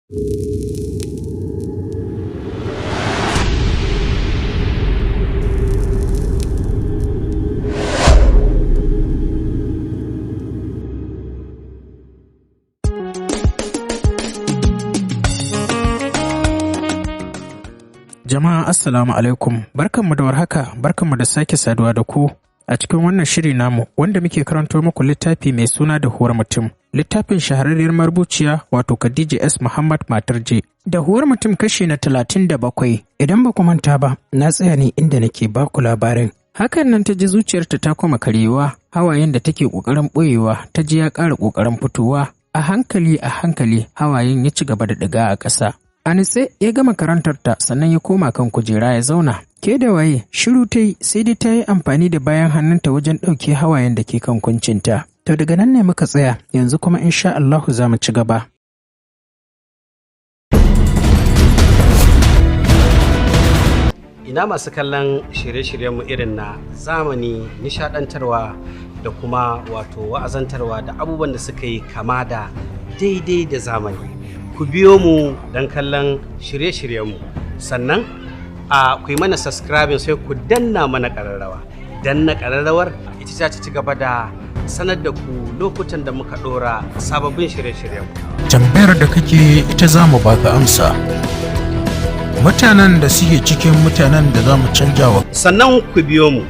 Jama'a assalamu alaikum, barkanmu da warhaka, barkanmu da sake saduwa da ku a cikin wannan shiri namu wanda muke karanto muku littafi mai suna Dahuwar mutum. Littafin shahararriyar marubuciya wato Khadija S. Muhammad Matarje. Dahuwar mutum kashi na 37. Idan ba ku manta ba, na tsaya ne inda nake ba ku labarin. Hakan nan ta ji zuciyarta ta koma karewa, hawayen da take ƙoƙarin ɓoyewa ta ji ya ƙara ƙoƙarin fitowa. A hankali hawayen ya ci gaba da ɗiga a ƙasa. A nitse ya gama karantarta sannan ya koma kan kujera ya zauna. Ke da waye, shiru ta yi sai dai ta yi amfani da bayan hannunta wajen ɗauke hawayen da ke kan kuncinta. To daga nan ne muka tsaya, yanzu kuma insha Allahu za mu ci gaba. Ina masu kallon shirye-shiryenmu irin na zamani, nishaɗantarwa da kuma wato wa'azantarwa da abubuwan da suka yi kama da daidai da zamani. Ku biyo mu don kallon shirye-shiryenmu, sannan ku yi mana subscribing sai ku danna mana ƙararrawa. Danna ƙararrawar ita za ta ci gaba da sanar da ku lokutan da muka ɗora sababbin shirye-shiryenmu. Tambayar da kake ita za mu baka amsa. Mutanen da suke cikin mutanen da za mu canja wa. Sannan ku biyo mu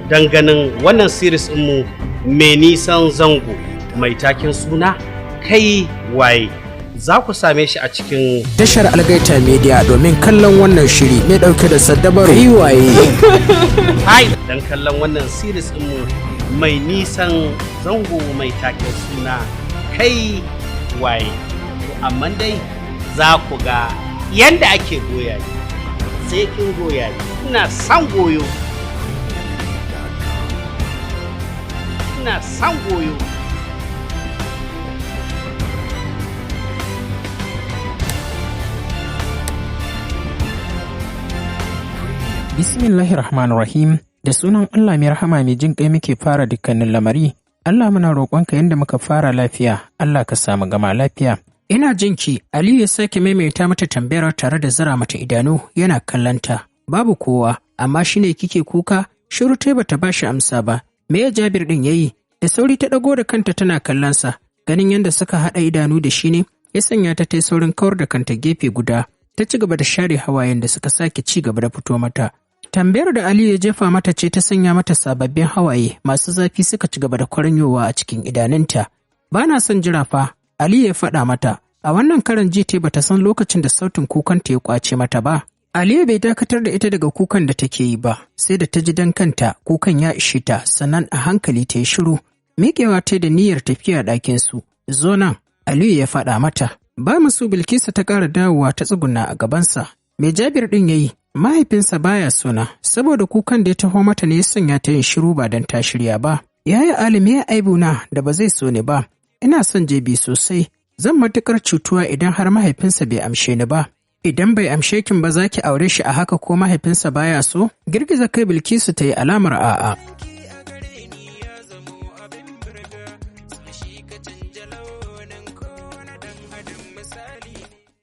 don ganin wannan series ɗinmu mai nisan zango mai taken suna kai waye. Za ku same shi a cikin tashar Algaita Media domin kallon wannan shiri mai ɗauke da saddabaru kai waye. Hai, don kallon wannan series ɗinmu mai nisan zango mai taken suna kai waye. Amma dai za ku ga yanda ake goya ni, sai kin goya ni. Ina son goyo. Ina son goyo. Bismillahirrahmanirrahim, da sunan Allah mai rahama mai jin kai muke fara dukkanin lamari. Allah muna roƙonka yadda muka fara lafiya, Allah ka samu gama lafiya. Ina jinki, Aliyu ya sake maimaita mata tambayar tare da zira mata idanu yana kallanta. Babu kowa, amma shine kike kuka? Shiru tai bata bashi amsa ba. Me ya Jabir din yayi? Da sauri ta dago da kanta tana kallonsa. Ganin yadda suka haɗa idanu da shi ne, ya sanya ta tai saurin kawar da kanta gefe guda. Ta ci gaba da share hawayen da suka sake ci gaba da fito mata. Tambayar da Aliyu ya jefa mata ce ta sanya mata sababbin hawaye masu zafi suka ci gaba da kwaranyowa a cikin idanunta. Ba na son jira fa, Aliyu ya faɗa mata. A wannan karan jite bata san lokacin da sautin kukanta ya kwace mata ba. Aliyu bai dakatar da ita daga kukan da take yi ba, sai da ta ji dan kanta kukan ya ishe ta, sannan a hankali ta yi shiru. Miƙewa ta da niyyar tafiya ɗakin su. Zo nan, Aliyu ya faɗa mata. Ba musu Bilkisu ta ƙara dawowa ta tsuguna a gabansa. Me Jabir ɗin ya yi? Mahaifinsa baya sona, saboda kukan da ya taho mata ne ya sanya ta yin shiru ba don ta shirya ba. Yaya Alimi ya aibuna da ba zai so ni ba. Ina son Jebi sosai. Zan matuƙar cutuwa idan har mahaifinsa bai amshe ni ba. Idan bai amshe kin ba za ki aure shi a haka ko mahaifinsa baya so? Girgiza kai Bilkisu ta yi alamar a'a.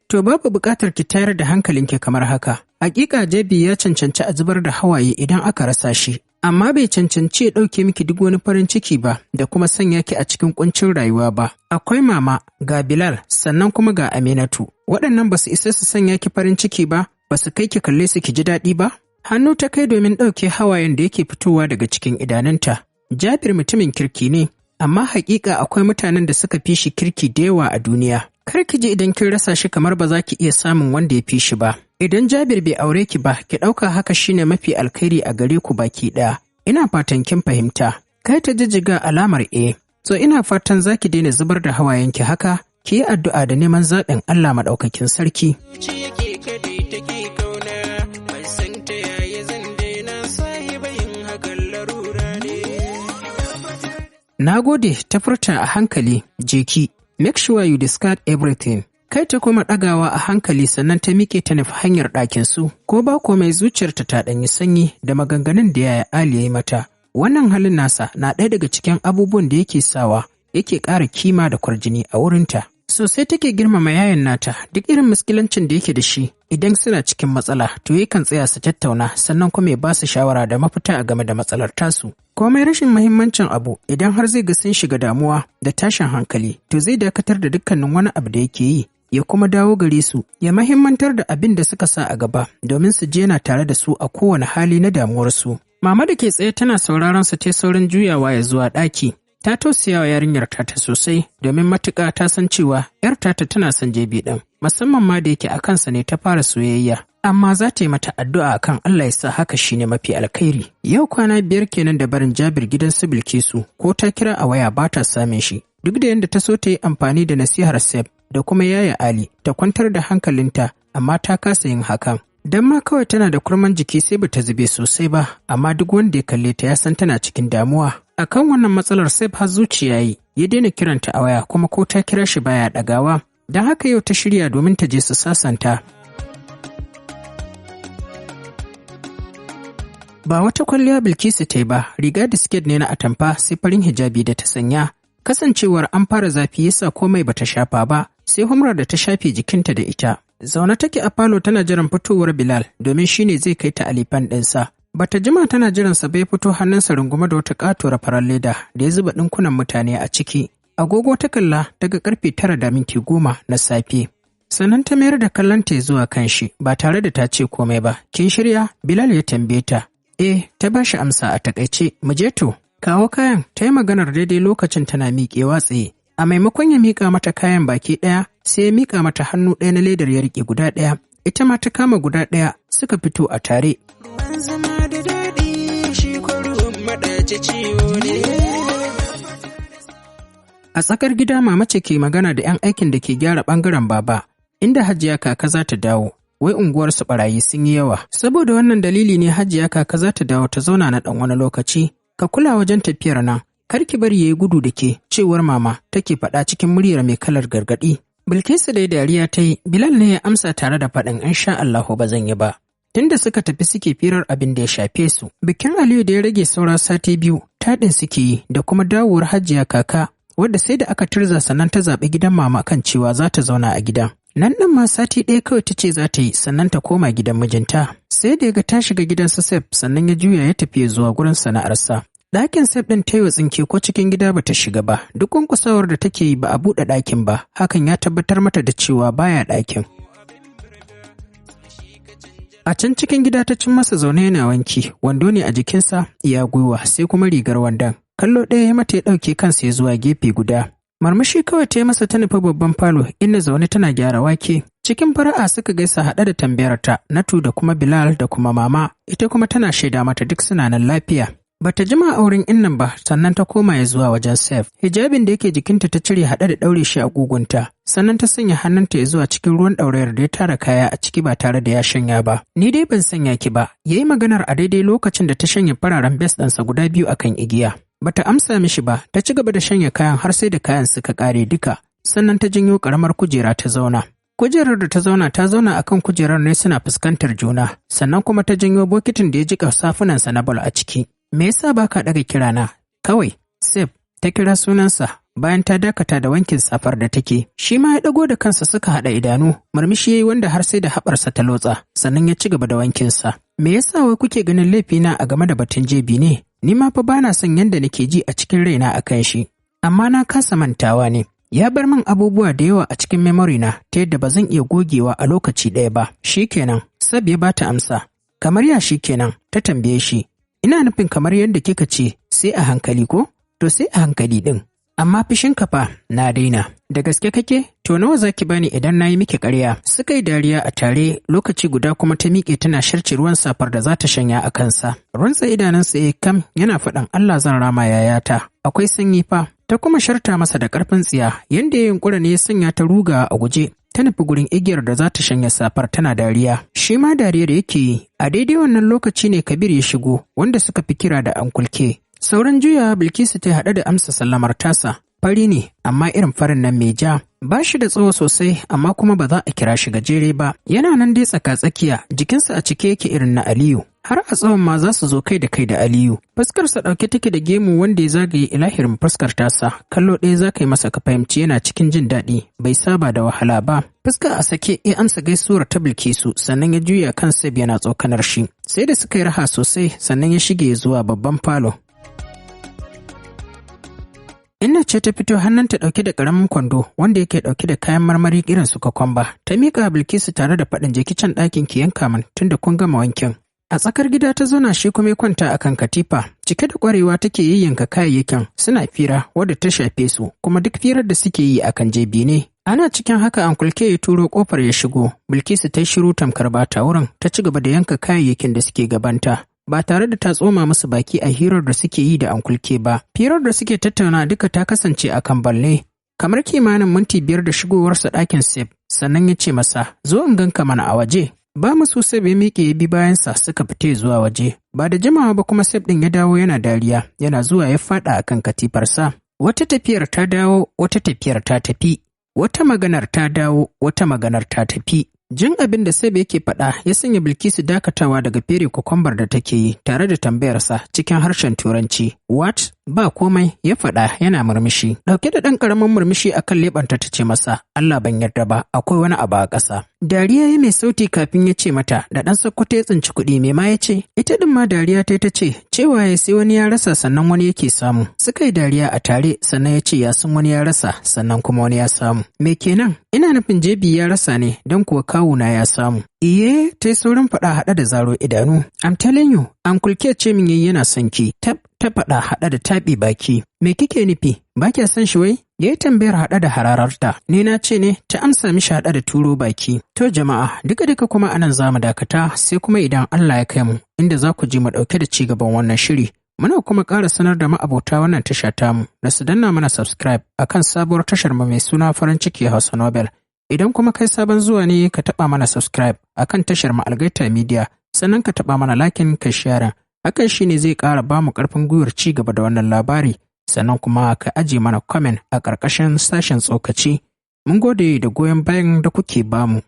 To babu buƙatar ki tayar da hankalinki kamar haka. Hakika Jebi ya cancanci a zubar da hawaye idan aka rasa shi, amma bai cancanci ya ɗauke miki duk wani farin ciki ba da kuma sanya ki a cikin ƙuncin rayuwa ba. Akwai mama, ga Bilal, sannan kuma ga Aminatu. Waɗannan ba su isa su sanya ki farin ciki ba, ba su kai ki kalle su ki ji daɗi ba? Hannu ta kai domin ɗauke hawayen da yake fitowa daga cikin idanunta. Jabir mutumin kirki ne, amma hakika akwai mutanen da suka fi shi kirki da yawa a duniya. Kar ki ji idan kin rasa shi kamar ba za ki iya samun wanda ya fi shi ba. Idan Jabir bai aure ki ba, ki ɗauka haka shine mafi alkhairi a gare ku baki ɗaya. Ina fatan kin fahimta. Kai ta jijjiga alamar So ina fatan za ki daina zubar da hawayenki haka, ki yi addu'a da neman zaɓin Allah maɗaukakin sarki. Na gode, ta furta a hankali, jeki. Make sure you discard everything. Kai ta kuma ɗagawa a hankali sannan ta miƙe ta nufi hanyar ɗakinsu, ko ba komai zuciyarta ta ɗanyi sanyi da maganganun da yaya Ali ya yi mata. Wannan halin nasa na ɗaya daga cikin abubuwan da yake sawa yake ƙara kima da kwarjini a wurinta. Sosai take girmama yayan nata duk irin muskilancin da yake da shi idan suna cikin matsala to yakan tsaya su tattauna sannan kuma ya ba su shawara da mafita a game da matsalar tasu. Komai rashin muhimmancin abu idan har zai ga sun shiga damuwa da tashin hankali to zai dakatar da dukkanin wani abu da yake yi ya kuma dawo gare su ya mahimmantar da abin da suka sa a gaba domin su je na tare da su a kowane hali na damuwarsu. Mama da ke tsaye tana sauraron su ta saurin juyawa ya zuwa ɗaki. Ta tausaya wa yarinyar ta sosai domin matuƙa ta san cewa ‘yar tata tana son jebi ɗin, musamman ma da yake a kansa ne ta fara soyayya. Amma za ta yi mata addu'a akan Allah ya sa haka shine mafi alkhairi. Yau kwana 5 kenan da barin Jabir gidan su Bilkisu ko ta kira a waya ba ta same shi. Duk da yadda ta so ta yi amfani da nasihar Sef da kuma yaya Ali ta kwantar da hankalinta amma ta kasa yin hakan. Dan ma kawai tana da kurman jiki sai bata zube sosai ba, amma duk wanda ya kalle ta ya san tana cikin damuwa. Akan wannan matsalar Sef har zuciya yi, ya daina kiranta a waya kuma ko ta kira shi baya ɗagawa. Don haka yau ta shirya domin ta je su sasanta. Ba wata kwalliya Bilkisu ta yi ba, riga da siket ne na atamfa sai farin hijabi da ta sanya. Kasancewar an fara zafi yasa komai bata shafa ba, sai humrar da ta shafe jikinta da ita. Zaune take a falo tana jiran fitowar Bilal domin shine zai kai ta alifan ɗinsa. Bata jima tana jiran sa bai fito hannunsa rungume da wata katuwar farar leda da ya zuba ɗinkunan mutane a ciki. Agogo ta kalla daga karfe 9:10 na safe. Sannan ta mayar da kallonta zuwa kanshi ba tare da ta ce komai ba. Kin shirya? Bilal ya tambaye ta. Ta bashi amsa a takaice. Mu je to. Kawo kayan. Ta yi maganar daidai lokacin tana miƙewa tsaye. A maimakon ya miƙa mata kayan baki ɗaya, sai ya miƙa mata hannu ɗaya na ledar ya riƙe guda ɗaya. Ita ma ta kama guda ɗaya suka fito a tare. A tsakar gida mama ce ke magana da 'yan aikin da ke gyara ɓangaren baba, inda Hajiya Kaka za ta dawo. Wai unguwarsu ɓarayi sun yi yawa. Saboda wannan dalili ne Hajiya Kaka za ta dawo ta zauna na ɗan wani lokaci. Ka kula wajen tafiyar nan. Kar ki bari yayi gudu da ke, cewar mama take faɗa cikin muryar mai kalar gargaɗi. Bilkisu dai dariya ta yi, Bilal ne ya amsa tare da faɗin insha Allahu ba zan yi ba. Tunda suka tafi suke firar abin da ya shafe su. Bikin Aliyu da ya rage saura sati 2, taɗin suke yi da kuma dawowar Hajiya Kaka, wadda sai da aka turza sannan ta zaɓi gidan mama kan cewa za ta zauna a gidan. Nan ɗin ma sati 1 kawai ta ce za ta yi sannan ta koma gidan mijinta. Sai da ya ga ta shiga gidan su Sef sannan ya juya ya tafi zuwa gurin sana'arsa. Ɗakin Sef ɗin ta yi wa tsinke ko cikin gida ba ta shiga ba, duk kwankwasawar da take yi ba a buɗe ɗakin ba, hakan ya tabbatar mata da cewa baya ɗakin. A can cikin gida ta cin masa zaune yana wanki, wando ne a jikinsa, iya gwiwa sai kuma rigar wandon. Kallo ɗaya ya mata ya ɗauke kansa ya zuwa gefe guda. Marmashi kawai ta yi masa ta nufi babban falo inda zaune tana gyara wake. Cikin fara'a suka gaisa haɗe da tambayarta, Natu da kuma Bilal da kuma mama, ita kuma tana shaida mata duk suna nan lafiya. Bata jima a wurin innan ba sannan ta koma ya zuwa wajen Sef. Hijabin da yake jikinta ta cire haɗe da ɗaure shi a gugunta. Sannan ta sanya hannunta ya zuwa cikin ruwan ɗaurayar da ya tara kaya a ciki ba tare da ya shanya ba. Ni dai ban sanya ki ba. Yayi maganar a daidai lokacin da ta shanya fararen bes ɗinsa guda 2 akan igiya. Bata amsa mishi ba, ta ci gaba da shanya kayan har sai da kayan suka ƙare duka. Sannan ta janyo ƙaramar kujera ta zauna. Kujerar da ta zauna akan kujerar ne suna fuskantar juna. Sannan kuma ta janyo bokitin da ya jika safunansa na bal a ciki. Me yasa baka daga kirana? Kawai, Sef ta kira sunansa bayan ta dakata da wankin safar da take. Shi ma ya dago da kansa suka haɗa idanu, murmushi yayi wanda har sai da haɓarsa ta lotsa, sannan ya ci gaba da wankinsa. Me yasa wai kuke ganin laifina a game da batun jebi ne? Ni ma fa bana son yanda nake ji a cikin raina akan shi. Amma na kasa mantawa ne. Ya bar min abubuwa da yawa a cikin memory na ta yadda ba zan iya gogewa a lokaci ɗaya ba. Shikenan, Sab ya bata amsa. Kamar ya shikenan, ta tambaye shi. Ina nufin kamar yadda kika ce, sai a hankali ko? To sai a hankali ɗin. Amma fishinka fa na daina. Da gaske kake? To nawa zaki bani idan nayi miki ƙarya? Suka yi dariya a tare, lokaci guda kuma ta miƙe tana sharci ruwan safar da za ta shanya a kansa. Runtsa idanunsa ya kam yana faɗan Allah zan rama yayata. Akwai sanyi fa. Ta kuma sharta masa da ƙarfin tsiya, yanda ya yunkura ne ya sanya ta ruga a guje. Ta nufi gurin igiyar da za ta shanya safar tana dariya. Shi ma dariyar yake yi. A daidai wannan lokaci ne Kabir ya shigo, wanda suka fi kira da Ankulke. Sauran juya Bilkisu ta haɗe da amsa sallamar tasa. Fari ne, amma irin farin nan mai ja. Ba shi da tsawo sosai, amma kuma ba za a kira shi gajere ba. Yana nan dai tsaka-tsakiya, jikinsa a cike yake irin na Aliyu. har a tsawon ma za su zo kai da kai da Aliyu. Fuskarsa ɗauke take da gemu wanda ya zagaye ilahirin fuskar tasa, kallo ɗaya za ka yi masa ka fahimci yana cikin jin daɗi, bai saba da wahala ba. Fuska a sake ya amsa gaisuwar ta Bilkisu sannan ya juya kan Seb yana tsokanar shi. Sai da suka yi raha sosai sannan ya shige zuwa babban falo. Inna ce ta fito hannunta ɗauke da ƙaramin kwando wanda yake ɗauke da kayan marmari irin su kokomba. Ta miƙa Bilkisu tare da faɗin je kicin ɗakin ki yanka min tunda kun gama wankin. A tsakar gida ta zauna shi kuma ya kwanta akan katifa, cike da ƙwarewa take yayyanka kayayyakin suna fira wadda ta shafe su kuma duk firar da suke yi akan jebi ne. Ana cikin haka Ankulke ya turo ƙofar ya shigo. Bilkisu ta shiru tamkar bata wurin ta ci gaba da yanka kayayyakin da suke gabanta. Ba tare da ta tsoma musu baki a hirar da suke yi da Ankulke ba. Hirar da suke tattauna duka ta kasance a kan balle. Kamar kimanin minti 5 da shigowarsa ɗakin Seb, sannan ya ce masa, zo in ganka mana a waje. Ba musu Seb ya miƙe ya bi bayansa suka fita zuwa waje. Ba da jimawa ba kuma Seb ɗin ya dawo yana dariya, yana zuwa ya faɗa a kan katifarsa. Wata tafiyar ta dawo, wata tafiyar ta tafi. Wata maganar ta dawo, wata maganar ta tafi. Jin abin da Seb yake faɗa ya sanya Bilkisu dakatawa daga fere kokombar da take yi tare da tambayarsa cikin harshen Turanci. What? Ba komai, ya faɗa yana murmushi. Ɗauke da ɗan ƙaramin murmushi a kan leɓanta ta ce masa, Allah ban yarda ba, akwai wani abu a ƙasa. Dariya ya mai sauti kafin ya ce mata, da ɗan sakkwato ya tsinci kuɗi mai ma ya ce? Ita ɗin ma dariya ta ce, cewa ya sai wani ya rasa sannan wani yake samu. Suka yi dariya a tare sannan ya ce ya san wani ya rasa sannan kuma wani ya samu. Me kenan? Ina nufin jebi ya rasa ne don kuwa kawuna ya samu. Iye, ta yi saurin faɗa haɗa da zaro idanu. I'm telling you, Ankulke ce min yayi yana son ki. Ta faɗa haɗa da taɓi baki. Me kike nufi? Ba kya son shi wai? Ya yi tambayar haɗa da harararta. Ni na ce ne ta amsa mishi haɗa da turo baki. To jama'a, duka kuma anan za mu dakata sai kuma idan Allah ya kai mu, inda za ku ji mu ɗauke da ci gaban wannan shiri. Muna kuma ƙara sanar da ma'abota wannan tasha tamu da su danna mana subscribe akan sabuwar tashar mu mai suna farin ciki Hausa Novel. Idan kuma kai sabon zuwa ne ka taɓa mana subscribe akan tashar mu Algaita Media, sannan ka taɓa mana lakin ka share. Hakan shine zai ƙara ba mu ƙarfin gwiwar ci gaba da wannan labari, sannan kuma ka aje mana comment a ƙarƙashin sashen tsokaci. Mun gode da goyon bayan da kuke bamu.